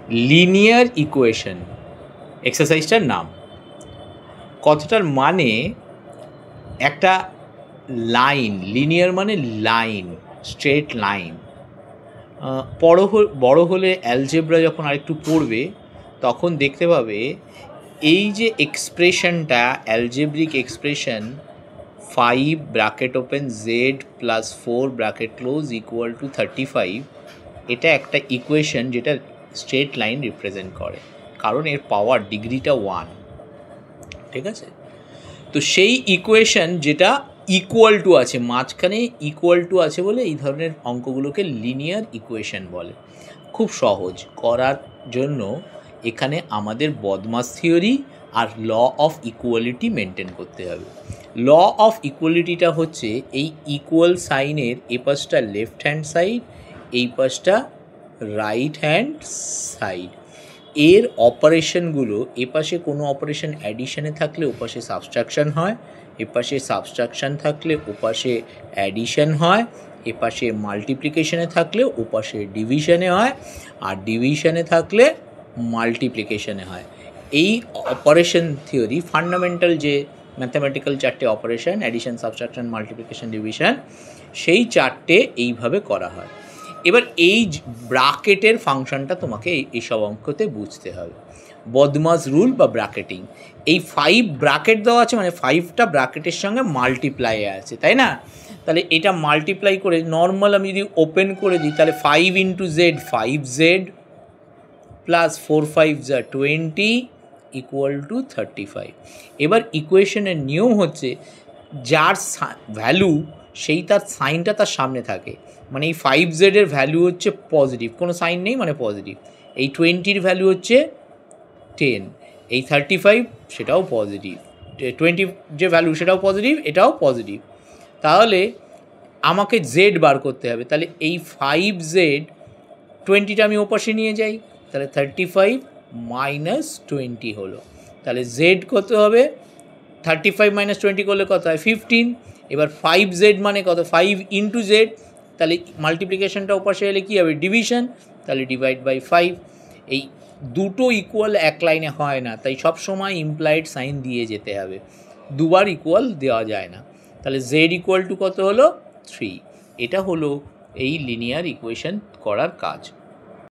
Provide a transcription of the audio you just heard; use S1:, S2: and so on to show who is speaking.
S1: Linear equation এক্সারসাইজটার নাম। কথাটার মানে একটা লাইন, লিনিয়ার মানে লাইন, স্ট্রেট লাইন। বড় হলে অ্যালজেব্রা যখন আরেকটু পড়বে তখন দেখতে পাবে এই যে এক্সপ্রেশনটা, algebraic expression 5 bracket open Z plus 4 bracket close equal to 35, এটা একটা ইকুয়েশন যেটা স্ট্রেট লাইন রিপ্রেজেন্ট করে, কারণ এর পাওয়ার ডিগ্রিটা 1। ঠিক আছে, তো সেই ইকুয়েশন যেটা ইকুয়াল টু আছে, মাঝখানে ইকুয়াল টু আছে বলে এই ধরনের অঙ্কগুলোকে লিনিয়ার ইকুয়েশন বলে। খুব সহজ করার জন্য এখানে আমাদের বদমাস থিওরি আর ল অফ ইকুয়ালিটি মেনটেন করতে হবে। ল অফ ইকুয়ালিটিটা হচ্ছে এই ইকুয়াল সাইনের এ পাশটা লেফট হ্যান্ড সাইড, এই পাশটা রাইট হ্যান্ড সাইড। এর অপারেশনগুলো, এ পাশে কোনো অপারেশন অ্যাডিশনে থাকলে ওপাশে সাবস্ট্রাকশন হয়, এ পাশে সাবস্ট্রাকশন থাকলে ওপাশে অ্যাডিশন হয়, এ পাশে মাল্টিপ্লিকেশনে থাকলে ওপাশে ডিভিশনে হয়, আর ডিভিশনে থাকলে মাল্টিপ্লিকেশনে হয়। এই অপারেশন থিওরি ফান্ডামেন্টাল যে ম্যাথামেটিক্যাল চারটে operation, addition, subtraction, multiplication, division, সেই চারটে এইভাবে করা হয়। এবার এই ব্র্যাকেটের ফাংশনটা তোমাকে এইসব অঙ্কতে বুঝতে হবে। বদমাস রুল বা ব্র্যাকেটিং, এই 5 ব্র্যাকেট দেওয়া আছে মানে 5টা ব্র্যাকেটের সঙ্গে মাল্টিপ্লাই আছে, তাই না? তাহলে এটা মাল্টিপ্লাই করে নর্মাল আমি যদি ওপেন করে দিই তাহলে 5 ইন্টু জেড 5z প্লাস 4 5 যা 20 ইকুয়াল টু 35। এবার ইকুয়েশনের নিয়ম হচ্ছে যার ভ্যালু সেই তার সাইনটা তার সামনে থাকে, মানে এই 5z এর ভ্যালু হচ্ছে পজিটিভ, কোনো সাইন নেই মানে পজিটিভ, এই 20-র ভ্যালু হচ্ছে 10, এই 35 সেটাও পজিটিভ, 20 যে ভ্যালু সেটাও পজিটিভ, এটাও পজিটিভ। তাহলে আমাকে জেড বার করতে হবে, তাহলে এই 5z 20টা আমি ওপাশে নিয়ে যাই, তাহলে 35 মাইনাস 20 হলো। তাহলে জেড কত হবে? 35 মাইনাস 20 করলে কত হয়? 15। এবার 5z মানে কত? 5 ইন্টু জেড, তাহলে মাল্টিপ্লিকেশনটা ওপাশে এলে কী হবে? ডিভিশন, তাহলে ডিভাইড বাই 5। এই দুটো ইকুয়াল এক লাইনে হয় না, তাই সব সময় ইমপ্লাইড সাইন দিয়ে যেতে হবে, দুবার ইকুয়াল দেওয়া যায় না। তাহলে জেড ইকুয়াল টু কত হলো? 3। এটা হলো এই লিনিয়ার ইকুয়েশন করার কাজ।